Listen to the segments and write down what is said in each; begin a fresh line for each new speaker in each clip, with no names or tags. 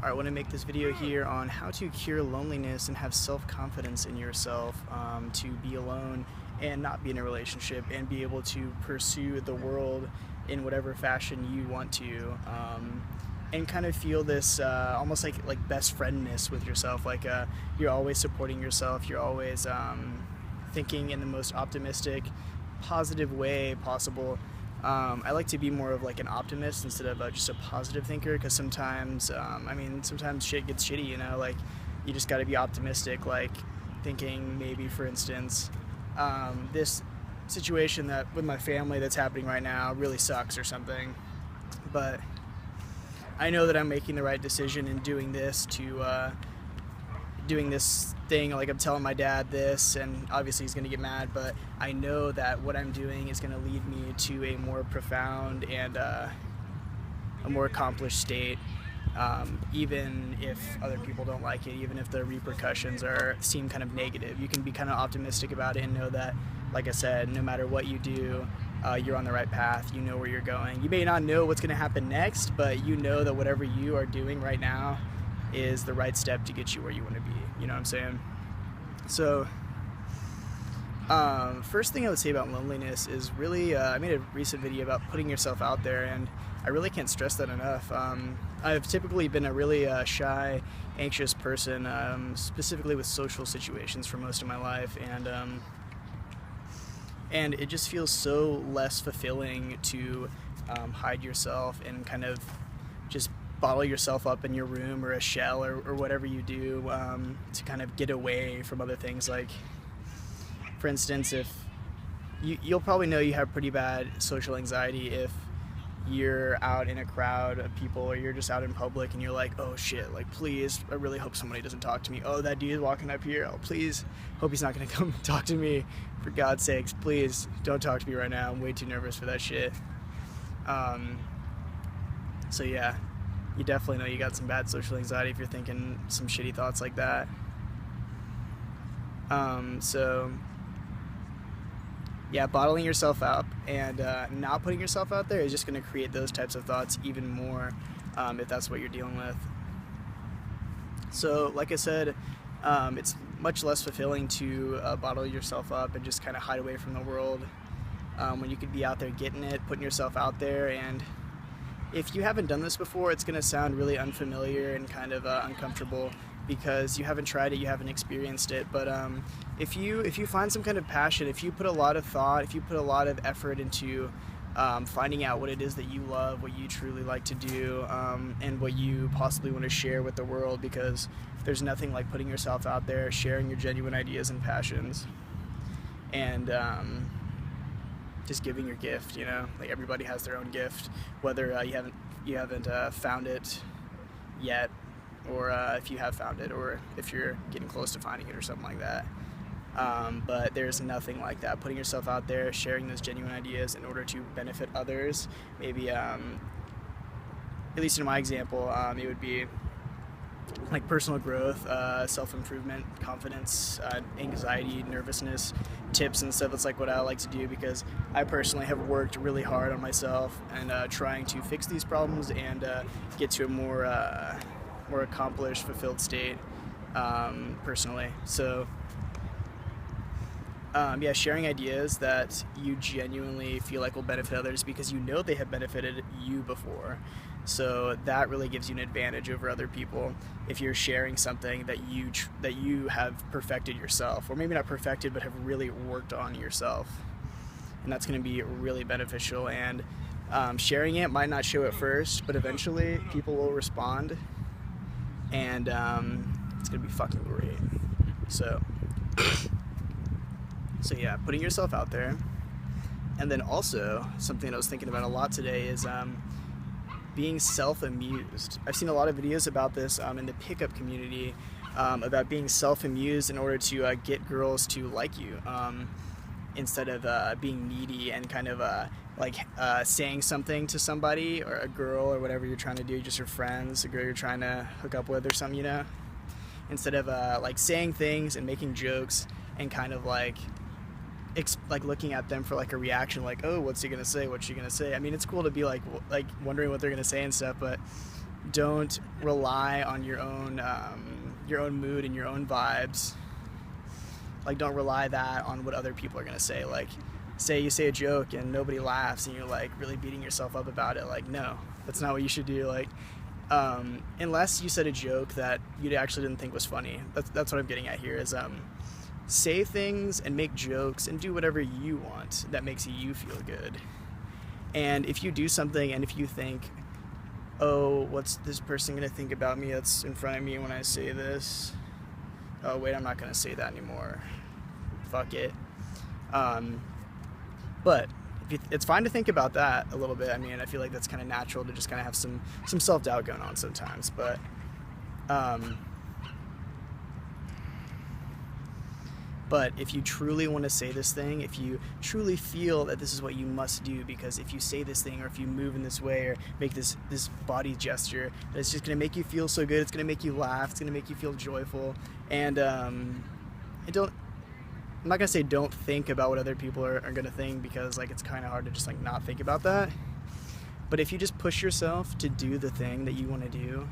I want to make this video here on how to cure loneliness and have self-confidence in yourself, to be alone and not be in a relationship and be able to pursue the world in whatever fashion you want to, and kind of feel this almost like best friendness with yourself. Like you're always supporting yourself. You're always thinking in the most optimistic, positive way possible. I like to be more of like an optimist instead of just a positive thinker, because sometimes, sometimes shit gets shitty, you know, like you just got to be optimistic, like thinking maybe, for instance, this situation that with my family that's happening right now really sucks or something, but I know that I'm making the right decision in doing this thing. Like, I'm telling my dad this, and obviously he's going to get mad, but I know that what I'm doing is going to lead me to a more profound and a more accomplished state, even if other people don't like it, even if the repercussions seem kind of negative. You can be kind of optimistic about it and know that, like I said, no matter what you do, you're on the right path. You know where you're going. You may not know what's going to happen next, but you know that whatever you are doing right now is the right step to get you where you want to be. You know what I'm saying? So, first thing I would say about loneliness is really, I made a recent video about putting yourself out there, and I really can't stress that enough. I've typically been a really shy, anxious person, specifically with social situations for most of my life, and it just feels so less fulfilling to hide yourself and kind of just bottle yourself up in your room or a shell or whatever you do, to kind of get away from other things. Like, for instance, if you'll probably know you have pretty bad social anxiety if you're out in a crowd of people, or you're just out in public and you're like, oh shit, like, please, I really hope somebody doesn't talk to me. Oh, that dude is walking up here. Oh, please, hope he's not gonna come talk to me. For God's sakes, please don't talk to me right now. I'm way too nervous for that shit. So yeah, you definitely know you got some bad social anxiety if you're thinking some shitty thoughts like that. So yeah, bottling yourself up and not putting yourself out there is just going to create those types of thoughts even more, if that's what you're dealing with. So like I said, it's much less fulfilling to bottle yourself up and just kind of hide away from the world, when you could be out there getting it, putting yourself out there. And if you haven't done this before, it's going to sound really unfamiliar and kind of uncomfortable, because you haven't tried it, you haven't experienced it. But if you find some kind of passion, if you put a lot of thought, if you put a lot of effort into finding out what it is that you love, what you truly like to do, and what you possibly want to share with the world, because there's nothing like putting yourself out there, sharing your genuine ideas and passions, and just giving your gift. You know, like, everybody has their own gift, whether you haven't found it yet, or if you have found it, or if you're getting close to finding it or something like that. But there's nothing like that. Putting yourself out there, sharing those genuine ideas in order to benefit others. Maybe, at least in my example, it would be like personal growth, self-improvement, confidence, anxiety, nervousness, tips and stuff. That's like what I like to do, because I personally have worked really hard on myself and trying to fix these problems and get to a more accomplished, fulfilled state, personally. So yeah, sharing ideas that you genuinely feel like will benefit others because you know they have benefited you before. So that really gives you an advantage over other people if you're sharing something that you have perfected yourself, or maybe not perfected, but have really worked on yourself. And that's going to be really beneficial. And sharing it might not show at first, but eventually people will respond, and it's going to be fucking great. So yeah, putting yourself out there. And then also, something that I was thinking about a lot today is being self-amused. I've seen a lot of videos about this in the pickup community, about being self-amused in order to get girls to like you, instead of being needy and kind of saying something to somebody, or a girl, or whatever you're trying to do, just your friends, a girl you're trying to hook up with or something, you know? Instead of saying things and making jokes and kind of looking at them for like a reaction, like, oh, what's he gonna say, what's she gonna say. I mean, it's cool to be like wondering what they're gonna say and stuff, but Don't rely on your own mood and your own vibes. Like, don't rely that on what other people are gonna say. Like, say you say a joke and nobody laughs and you're like really beating yourself up about it. Like, no, that's not what you should do. Like, unless you said a joke that you actually didn't think was funny. That's what I'm getting at here is say things and make jokes and do whatever you want that makes you feel good. And if you do something and if you think, oh, what's this person gonna think about me that's in front of me when I say this? Oh wait, I'm not gonna say that anymore. Fuck it. But it's fine to think about that a little bit. I mean, I feel like that's kind of natural to just kind of have some self-doubt going on sometimes. But if you truly want to say this thing, if you truly feel that this is what you must do, because if you say this thing or if you move in this way or make this body gesture, that it's just going to make you feel so good, it's going to make you laugh, it's going to make you feel joyful. And I'm not going to say don't think about what other people are going to think, because like it's kind of hard to just like not think about that. But if you just push yourself to do the thing that you want to do,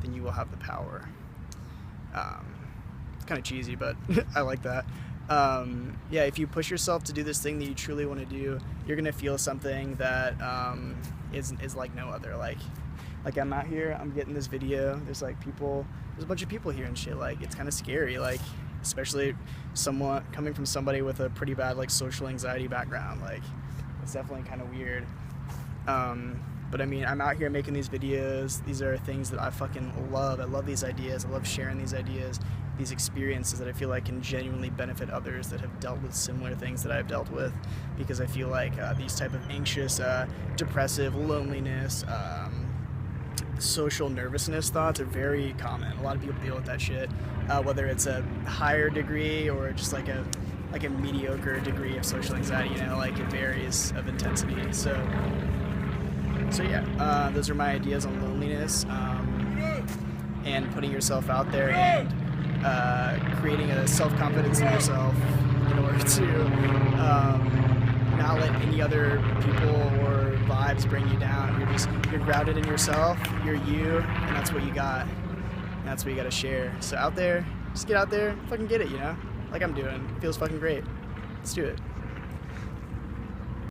then you will have the power. It's kind of cheesy, but I like that. Yeah, if you push yourself to do this thing that you truly want to do, you're gonna feel something that is like no other. Like I'm out here, I'm getting this video. There's a bunch of people here and shit. Like, it's kind of scary. Like, especially coming from somebody with a pretty bad like social anxiety background. Like, it's definitely kind of weird. But I mean, I'm out here making these videos. These are things that I fucking love. I love these ideas. I love sharing these ideas, these experiences that I feel like can genuinely benefit others that have dealt with similar things that I've dealt with, because I feel like these type of anxious, depressive, loneliness, social nervousness thoughts are very common. A lot of people deal with that shit, whether it's a higher degree or just like a mediocre degree of social anxiety, you know, like it varies of intensity. So yeah, those are my ideas on loneliness, and putting yourself out there and creating a self-confidence in yourself in order to not let any other people or vibes bring you down. You're grounded in yourself, you're you, and that's what you got. And that's what you gotta share. So out there, just get out there, fucking get it, you know? Like I'm doing. It feels fucking great. Let's do it.